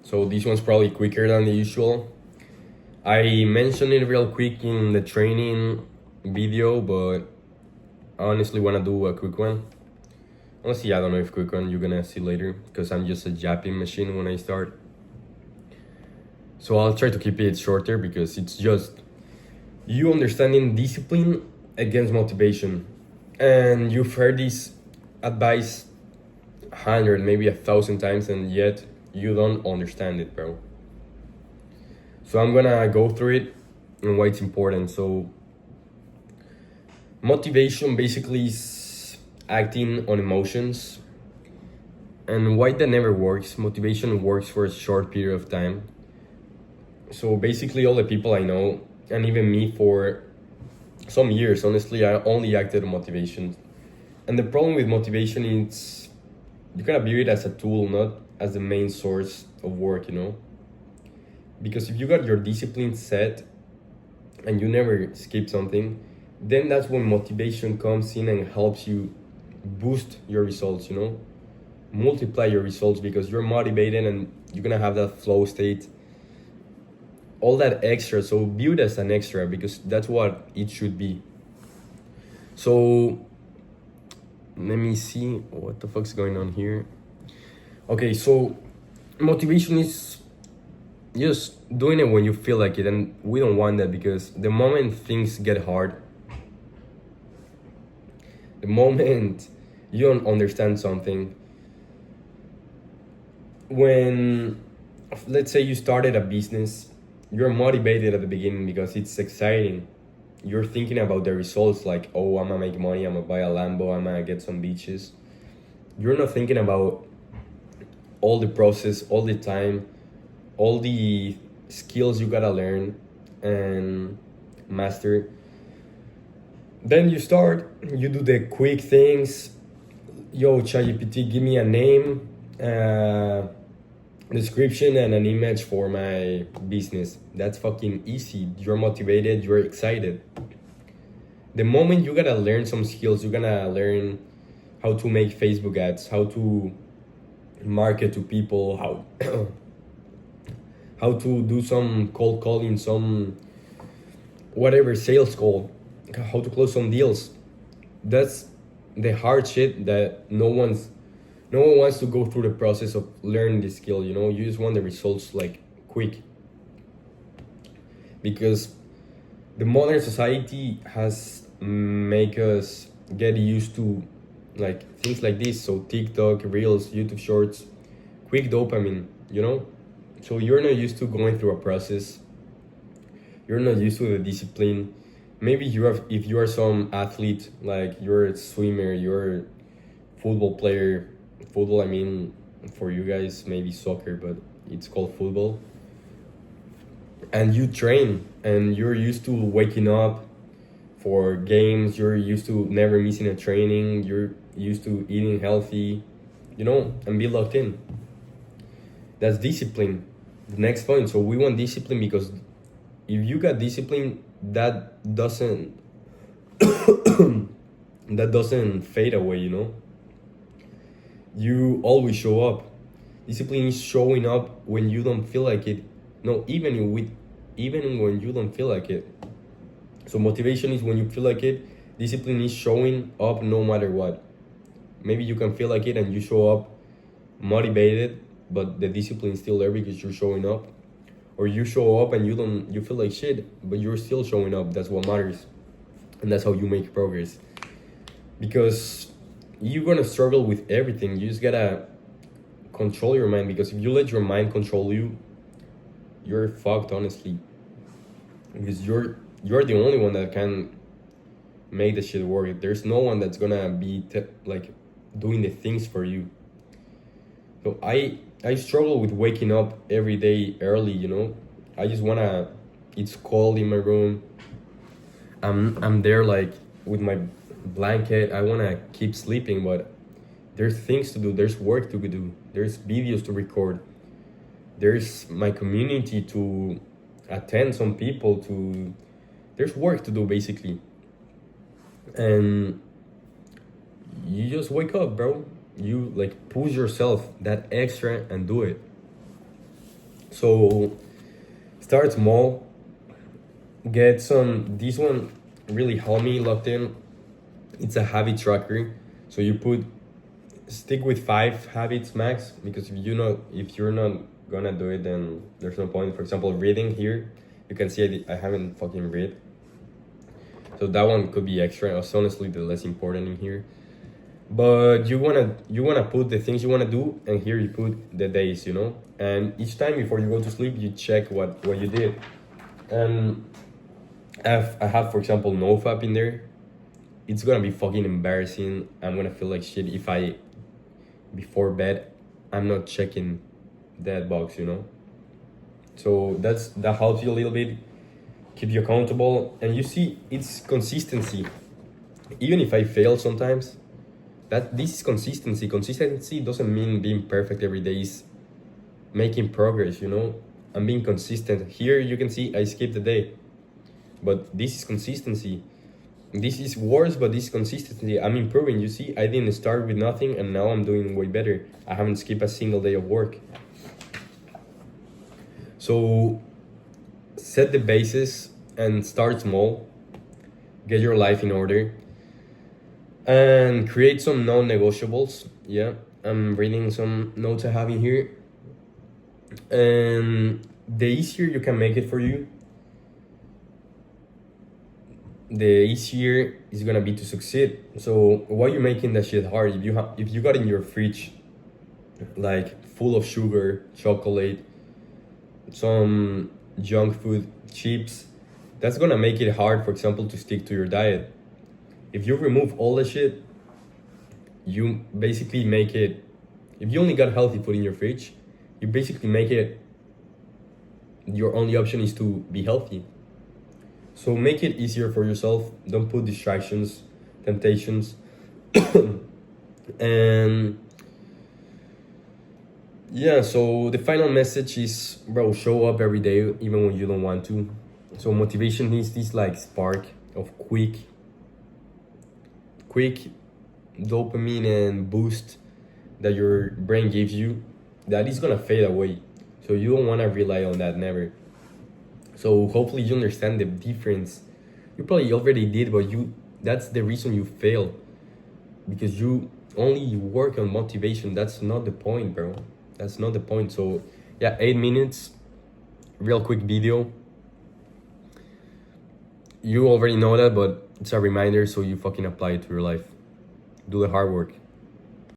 So this one's probably quicker than the usual. I mentioned it real quick in the training video, but I honestly want to do a quick one. Honestly, I don't know if quick one you're gonna see later because I'm just a japping machine when I start. So I'll try to keep it shorter because it's just you understanding discipline against motivation. And you've heard this advice 100, maybe 1,000 times, and yet you don't understand it, bro. So I'm gonna go through it and why it's important. So motivation basically is acting on emotions, and why that never works. Motivation works for a short period of time. So basically all the people I know, and even me for some years, honestly, I only acted on motivation. And the problem with motivation is you gotta view it as a tool, not as the main source of work, because if you got your discipline set and you never skip something, then that's when motivation comes in and helps you boost your results, multiply your results because you're motivated and you're gonna have that flow state, all that extra. So view it as an extra because that's what it should be. So let me see what the fuck's going on here. Okay, so motivation is just doing it when you feel like it, and we don't want that because the moment things get hard, the moment you don't understand something, when let's say you started a business, you're motivated at the beginning because it's exciting. You're thinking about the results, like, oh, I'm gonna make money, I'm gonna buy a Lambo, I'm gonna get some beaches. You're not thinking about all the process, all the time, all the skills you gotta learn and master. Then you start, you do the quick things. Yo, ChatGPT, give me a name, description, and an image for my business. That's fucking easy. You're motivated, you're excited. The moment you gotta learn some skills, you're gonna learn how to make Facebook ads, how to market to people, how how to do some cold calling, some whatever sales call, how to close some deals. That's the hard shit that no one wants to go through the process of learning the skill. You just want the results like quick, because the modern society has make us get used to like things like this. So TikTok, Reels, YouTube Shorts, quick dopamine. So you're not used to going through a process. You're not used to the discipline. Maybe if you are some athlete, like you're a swimmer, you're a football player. Football, I mean, for you guys, maybe soccer, but it's called football. And you train, and you're used to waking up for games. You're used to never missing a training. You're used to eating healthy, and be locked in. That's discipline. The next point. So we want discipline because if you got discipline, that doesn't that doesn't fade away. You always show up. Discipline is showing up when you don't feel like it. No, even when you don't feel like it. So motivation is when you feel like it. Discipline is showing up no matter what. Maybe you can feel like it and you show up motivated, but the discipline is still there because you're showing up. Or you show up and you feel like shit, but you're still showing up. That's what matters. And that's how you make progress. Because you're gonna struggle with everything. You just gotta control your mind, because if you let your mind control you, you're fucked, honestly. Because you're the only one that can make the shit work. There's no one that's gonna be like doing the things for you. So I struggle with waking up every day early. I just wanna. It's cold in my room. I'm there like with my blanket. I wanna keep sleeping, but there's things to do. There's work to do. There's videos to record. There's my community to attend. Some people to. There's work to do basically. And you just wake up, bro. You like push yourself that extra and do it. So start small, get some, this one really helped me locked in. It's a habit tracker. So you put, stick with 5 habits max, because if you're not gonna do it, then there's no point. For example, reading here, you can see I haven't fucking read. So that one could be extra. It's honestly the less important in here. But you wanna put the things you wanna do, and here you put the days, and each time before you go to sleep, you check what you did. And I have, for example, nofap in there. It's gonna be fucking embarrassing. I'm gonna feel like shit if I, before bed, I'm not checking that box, so that helps you a little bit, keep you accountable. And you see, it's consistency. Even if I fail sometimes, that this is consistency. Consistency doesn't mean being perfect every day. Is making progress. I'm being consistent. Here you can see I skipped a day, but this is consistency. This is worse, but this is consistency. I'm improving. You see, I didn't start with nothing, and now I'm doing way better. I haven't skipped a single day of work. So set the basis and start small. Get your life in order and create some non-negotiables. Yeah, I'm reading some notes I have in here. And the easier you can make it for you, the easier it's gonna be to succeed. So why you making that shit hard? If you got in your fridge like full of sugar, chocolate, some junk food, chips, that's gonna make it hard, for example, to stick to your diet. If you remove all the shit, you basically make it, if you only got healthy food in your fridge, you basically make it, your only option is to be healthy. So make it easier for yourself. Don't put distractions, temptations. And yeah, so the final message is, bro, show up every day even when you don't want to. So motivation needs this like spark of quick dopamine and boost that your brain gives you, that is gonna fade away. So you don't wanna rely on that, never. So hopefully you understand the difference. You probably already did, but that's the reason you fail. Because you only work on motivation. That's not the point, bro. That's not the point. So yeah, 8 minutes, real quick video. You already know that, but it's a reminder so you fucking apply it to your life. Do the hard work.